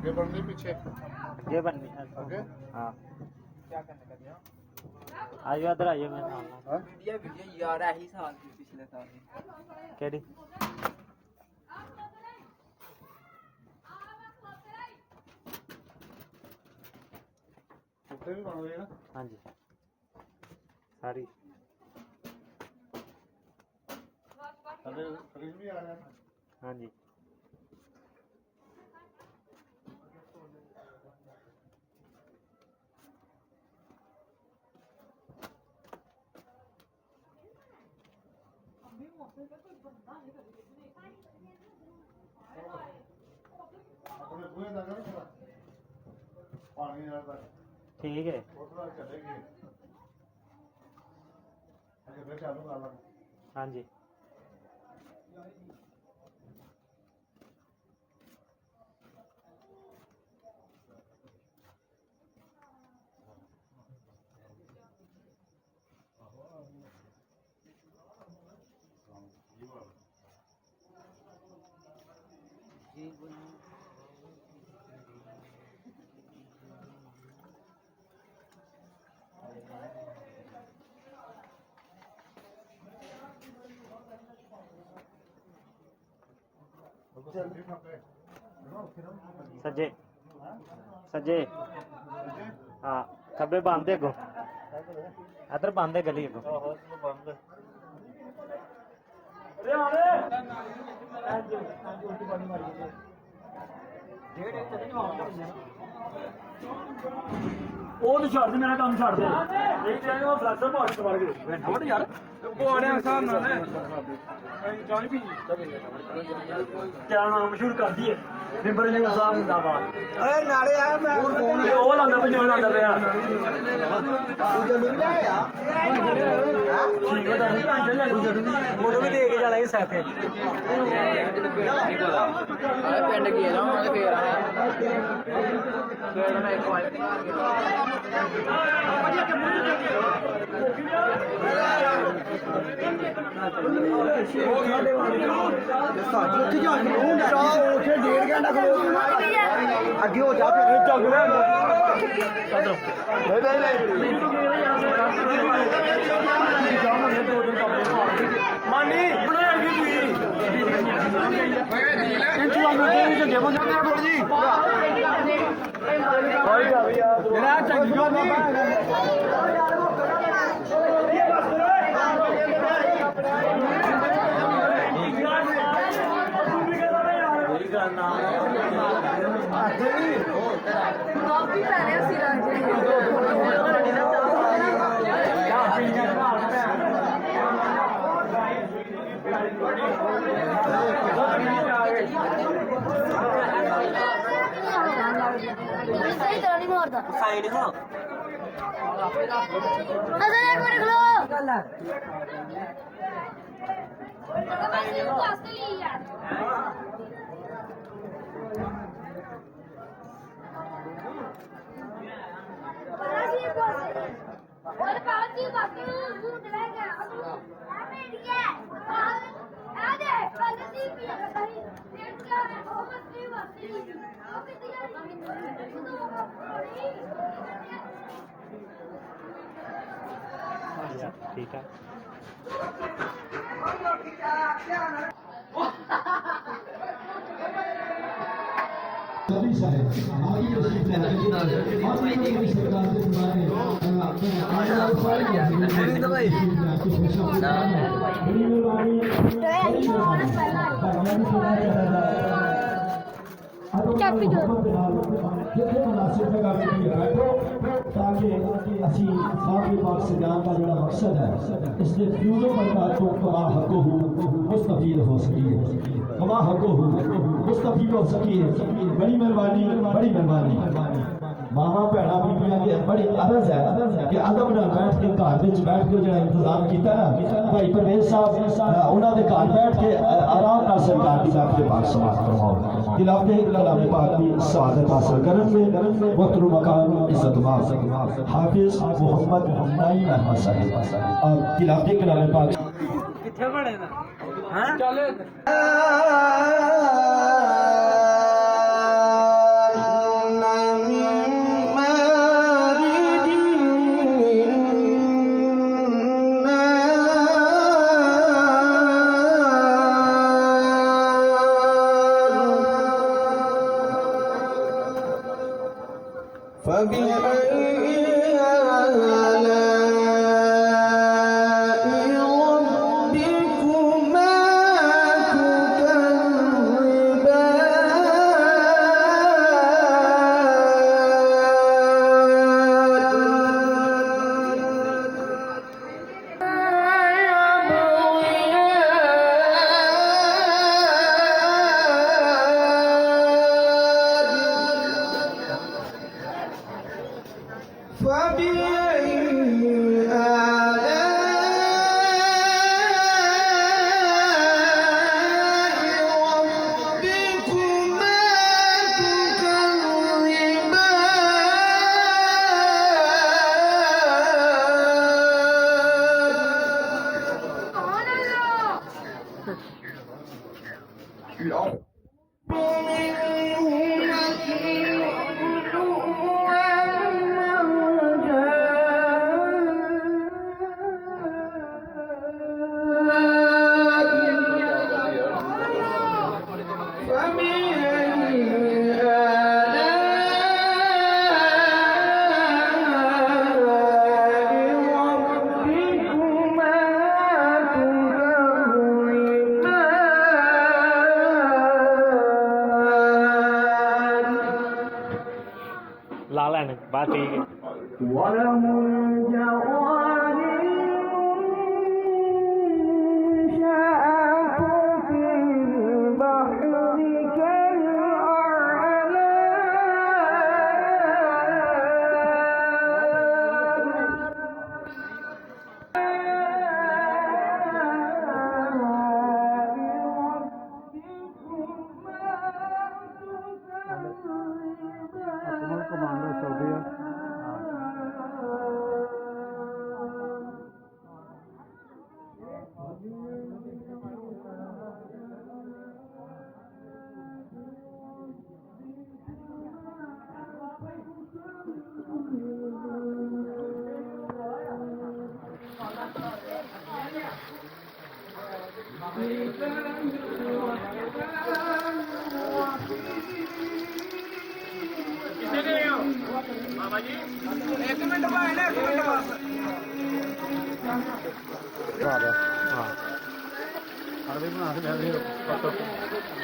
आगे बढ़नी पीछे आगे बननी है आगे हाँ क्या करने का दिया आइए इधर आइए मैं हाँ वीडियो यार यही साल की पिछले साल की केड़ी ਉੱਤੇ ਵੀ ਬਣ ਹੋਏਗਾ हाँ जी सारी ਥੱਲੇ ਫਰਿੱਜ ਵੀ ਆ ਰਿਹਾ हाँ जी ਆਪਣੇ ਬੂਹੇ ਦਾ ਕਰ ਥੋੜਾ ਪਾਣੀ ਨਾਲ ਤੱਕ ठीक है ਉਧਰ ਚੱਲੇਗੀ ਅੱਗੇ ਫਿਰ ਚਾਲੂ ਕਰ ਲਾਂਗੇ हाँ जी ਚੱਲਦੀ ਫੱਪੇ सज्जे सज्जे हाँ खब्बे बांधे अगो इधर बांधे गली अगो ਬੰਦ ਉਹ ਤੇ ਛੱਡ ਦੇ ਮੇਰਾ ਕੰਮ ਛੱਡ ਦੇ ਨਹੀਂ ਤੇ ਉਹ ਫਲੈਕਸਰ ਪਾਸ ਕਰਵਾ ਕੇ ਬੈਠਾ ਯਾਰ ਪਵਾੜਿਆਂ ਹਿਸਾਬ ਨਾਲ ਜਾਣੀ ਵੀ ਕਿਆ ਨਾਮ ਮਸ਼ਹੂਰ ਕਰਦੀ ਹੈ ਨਿੰਬਰ ਜੀ ਸਾਹਿਬ ਜਿੰਦਾਬਾਦ ਓਏ ਨਾਲੇ ਆ ਮੈਂ ਉਹ ਲਾਂਦਾ ਪੰਜਾਬ ਲਾਂਦਾ ਪਿਆ ਠੀਕ ਹੈ ਤਾਂ ਉਹਨੂੰ ਵੀ ਦੇ ਕੇ ਜਾਣਾ ਇਸ ਸਾਥੇ ਪਿੰਡ ਕੀ ਜਾਵਾਂਗੇ ਫੇਰ ਫੇਰ ਮੈਂ ਇੱਕ ਵਾਰ ਉੱਥੇ ਜਾ ਕੇ ਉੱਥੇ 1.5 ਘੰਟਾ ਖਲੋ ਅੱਗੇ ਹੋ ਜਾ ਫਿਰ ਚੱਲ ਲੈ ਮਾਨੀ ਬਣਾਏਗੀ ਤੁਸੀਂ ਇੰਤਜ਼ਾਮ ਕਰਦੇ ਜੇ ਜੇਬੋਂ ਜਾਂਦੇ ਆ ਥੋੜੀ ਜੀ ਹੋਈ ਜਾ ਵੀ ਆ ਜਿਹੜਾ ਚੰਗੀ ਗੱਲ ਕਾਫੀ ਪੈਣੇ ਸੀ ਸਹੀ ਤਰ੍ਹਾਂ ਨਹੀਂ ਮਾਰਦਾ ਸਾਈਡ ਹੋ ਅਦਰ ਇੱਕ ਮਿੰਟ ਖਲੋ ਗੱਲ ਹੈ ਵਾਸਤੇ ਲਈ ਯਾਰ ਪਰਾਸੀ ਵਾਸਤੇ और पांच बाकी झूठ ले गया आ बैठ गया आ दे पगती भी भाई पेट क्या है वो मस्ती वाली वो कितनी ठीक है सभी साहब आगे तशरीफ ले आइए सरकार के द्वारा ਚਾਬੀ ਦਿਓ। जितने मुनासिब जगह पे बैठो ताकि असी साहब पाक सजान का जो मकसद है इसके फ्यूजों पर तो कमा हको मुस्तफीद हो सकी कमा हको मुस्तफीद हो सकी बड़ी मेहरबानी मामा भैन बीबियां की बड़ी अर्ज है कि अदब नाल बैठ के घर में बैठ के जो इंतजाम किया ना भाई परवेज साहब उन्होंने घर बैठ के आराम नाल सरकार की बात के पाक समाप्त करवाओ खिलाफे कलाम पाक की सआदत हासिल करने वक्त मकान इज्जत हाफिज मोहम्मद नाईम अहमद साहब और खिलाफे कलाम पाक किथे बड़े ना हां चल ला लेने बात ठीक है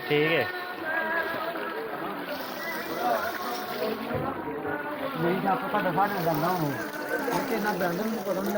ठीक है ਨਹੀਂ ਤਾਂ ਆਪਾਂ ਤੁਹਾਡੇ ਸਾਡੇ ਨਾਲ ਨਾ ਹੋ ਕਿ ਨਾ ਬੈਂਡਨ ਨੂੰ ਪਤਾ ਨਹੀਂ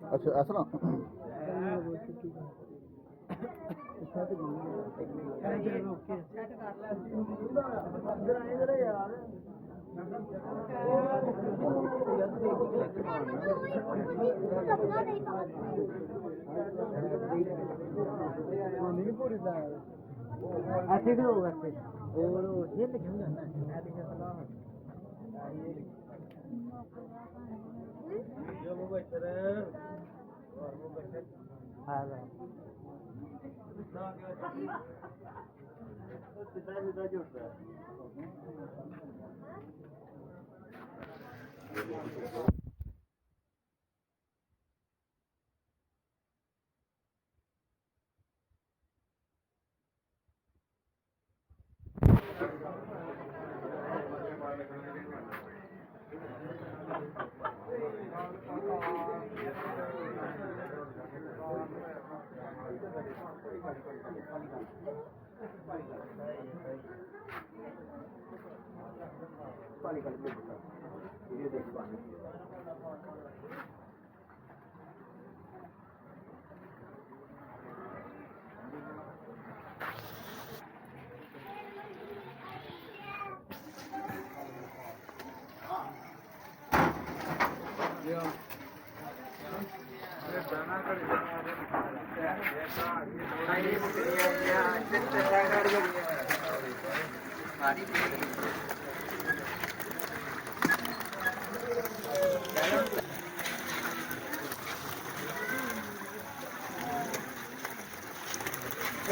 अच्छा ऐसा ऐसे भी होगा और ये लिखे जाना है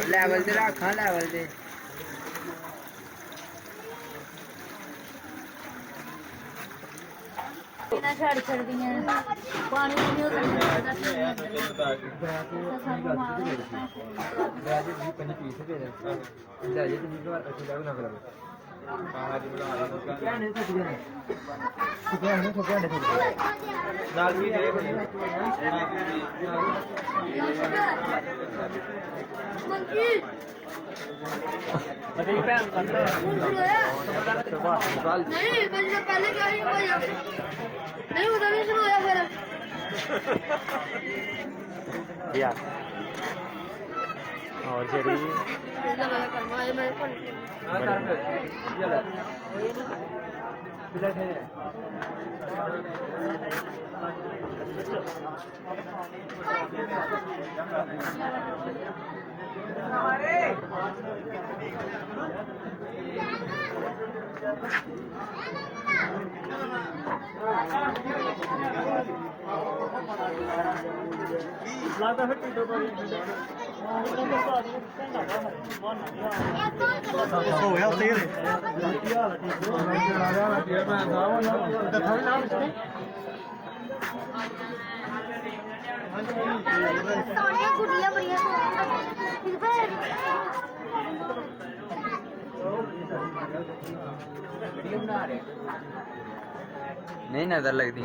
ਲੈਵਲ ਤੇ ਰੱਖਾਂ ਲੈਵਲ ਤੇ ਇਹਨਾਂ ਛੱਡਦੀਆਂ ਪਾਣੀ ਨਹੀਂ ਹੋ ਸਕਦਾ ਮੰਕੀ ਮੇਰੀ ਭੈਣ ਕਰਦਾ ਨਹੀਂ ਮੈਨੂੰ ਪਹਿਲੇ ਕਿਹਾ ਸੀ ਹੋਇਆ ਨਹੀਂ ਉਹਦਾ ਨਹੀਂ ਸੁਣਾਇਆ ਫਿਰ यार और जेडी ਇਹਦਾ ਮੈਂ ਕਰਨਾ ਹੈ ਮੈਂ ਲੱਗਦਾ ਫਿਰ ਟੀਟੋ ਬੜੀ होया तेरे ਸੋਹਣੀਆਂ ਗੁੱਡੀਆਂ ਬੜੀਆਂ ਨਹੀਂ ਨਜ਼ਰ ਲੱਗਦੀ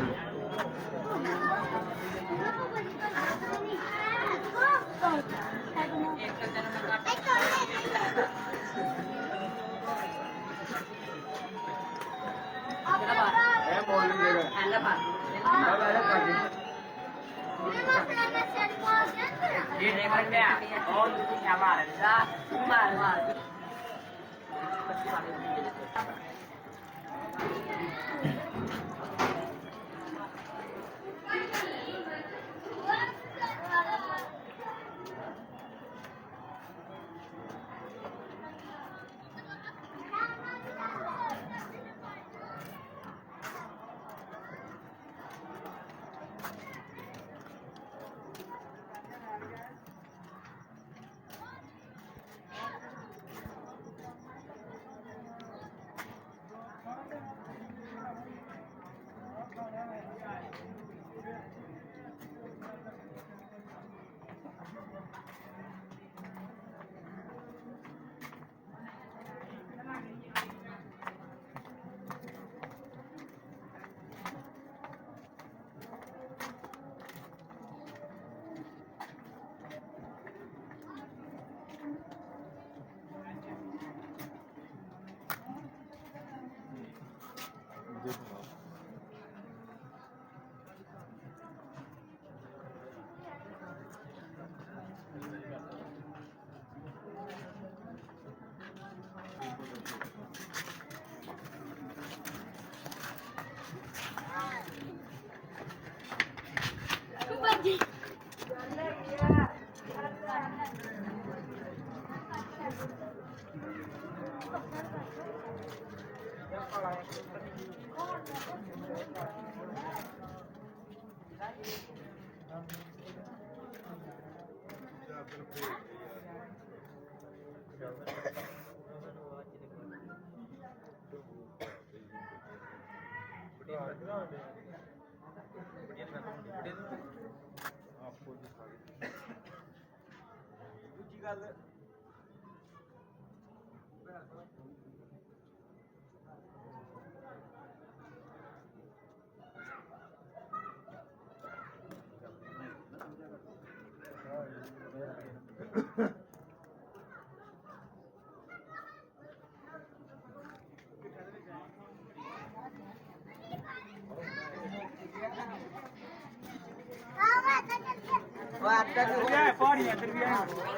पहाड़ी अंदर भी है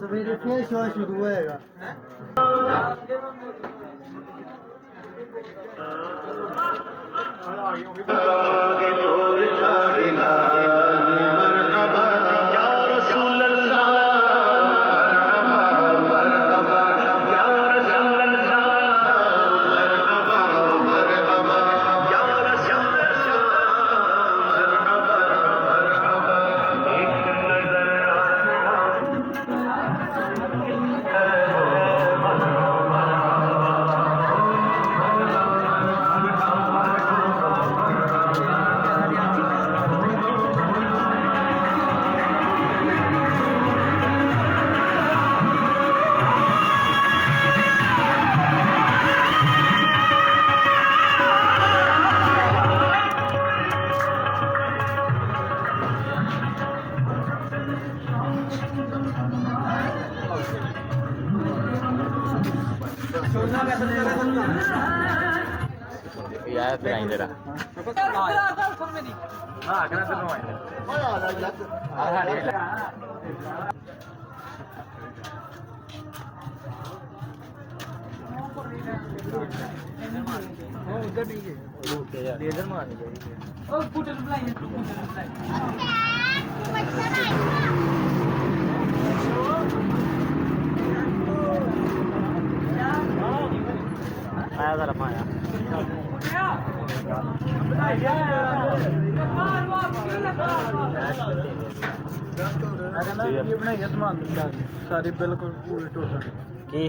ਸਵੇਰੇ ਫੇਰ ਸ਼ੋਅ ਸ਼ੁਰੂ ਹੋਏਗਾ यार तेरा इंदरा हां कना तेरे नो लेजर मारनी चाहिए ओ स्कूटर बुलाइए आया जरा माया ये बनाइए समान सारी बिल्कुल पूरे टोटल की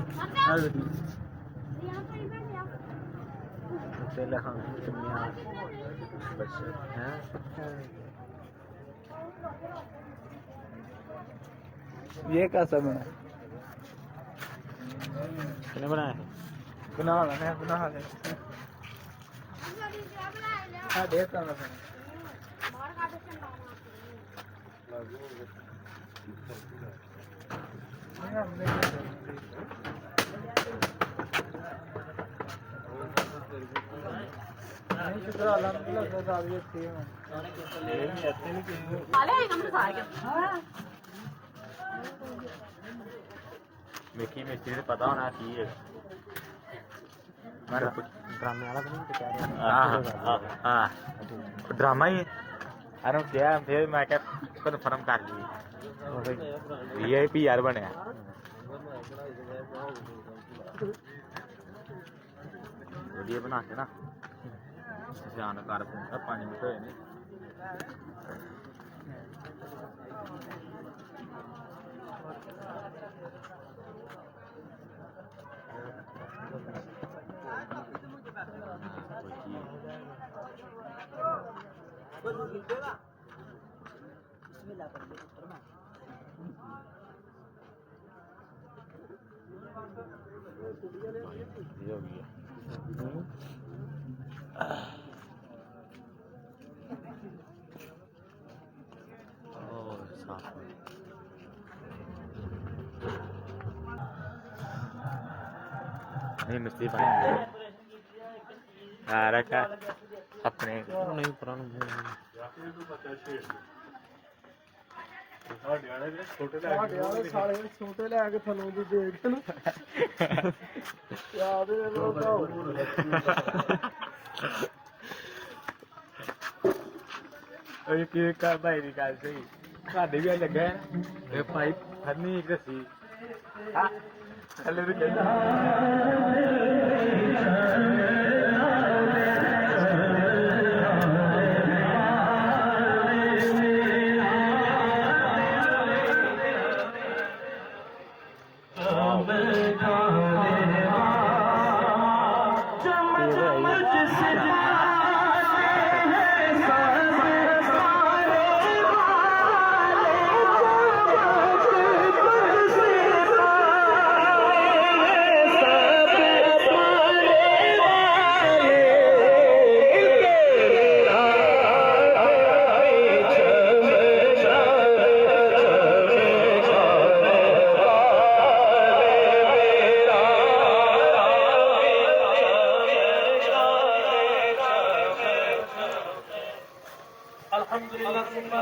पहले हम कितनी बच्चे हैं ये कैसा बना किसने बनाया है बना ले हाँ देर करना मिकी मिस्त्री ने पता होना की है ड्रामे वाला तो नहीं कह रहा हां ड्रामा ही अरे क्या फिर मैं क्या कन्फर्म कर ली वीआईपी यार बनया वीडियो बना के ना ध्यान कर 5 मिनट होए ने नहीं मिस्त्री पाएंगे रखा अपने नहीं पुराना ਸਾਡੇ ਵਾਲੇ ਨੇ ਛੋਟੇ ਲੈ ਸਾਡੇ ਵਾਲੇ ਸਾਲੇ ਛੋਟੇ ਲੈ ਕੇ ਥੱਲੋਂ ਦੀ ਦੇਖ ਨਾ ਯਾਦ ਇਹ ਲੋਕਾਂ ਉਹ ਕੀ ਕਰ ਭਾਈ ਦੀ ਗੱਲ ਸਹੀ ਸਾਡੇ ਵੀ ਲੱਗਾ ਇਹ ਭਾਈ ਫਰਨੀ ਇੱਕ ਸੀ ਆ ਥੱਲੇ ਵੀ ਕਹਿੰਦਾ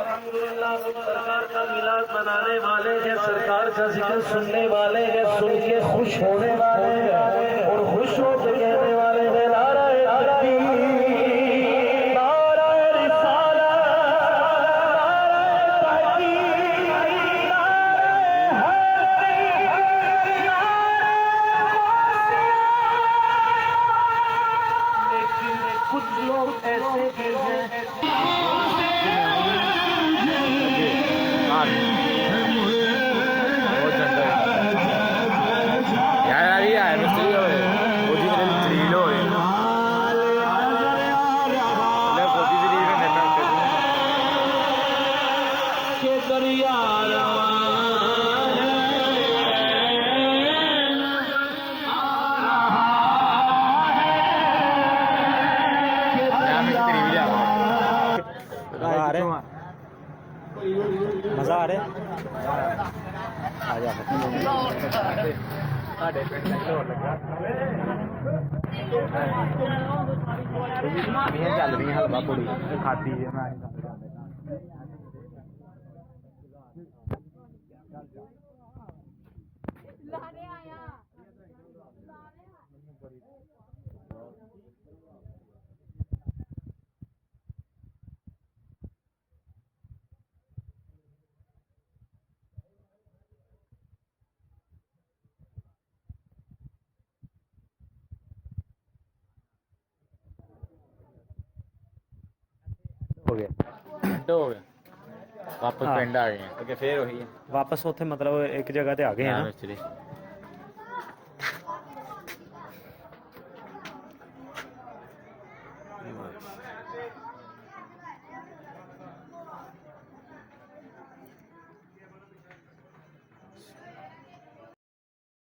सरकार का मिलाद मनाने वाले हैं, सरकार का जिक्र सुनने वाले हैं, सुन के खुश होने वाले हैं और खुश होकर कहने वाले हैं नाराए तकबीर, नाराए रिसालत, नाराए तहकीक, लेकिन कुछ लोग ऐसे भी हैं यार यार मिस्त्री होए ਉਹਦੀ ਤੇਰੇ ਤਰੀਲ ਹੋਏ ਲੈ ਉਹਦੀ ਤਰੀਲ ਨੇ ਮੈਂ के दरिया ਆ ਰਹੇ ਮਜ਼ਾ ਆ ਰਿਹਾ ਆ ਜਾ ਸਾਡੇ ਪਿੰਡ ਦਾ ਢੋਲ ਲੱਗਾ ਇਹ ਚੱਲ ਰਹੀ ਹਲਵਾ ਪੂੜੀ ਖਾਦੀ ਜੇ ਮੈਂ ਲਾਰੇ ਆਇਆ ਹੋ ਗਿਆ ਵਾਪਸ ਪਿੰਡ ਆ ਗਏ ਕਿ ਫੇਰ ਉਹੀ ਵਾਪਸ ਉੱਥੇ ਮਤਲਬ ਇੱਕ ਜਗ੍ਹਾ ਤੇ ਆ ਗਏ ਆ ਨਾ ਮਿਸਤਰੀ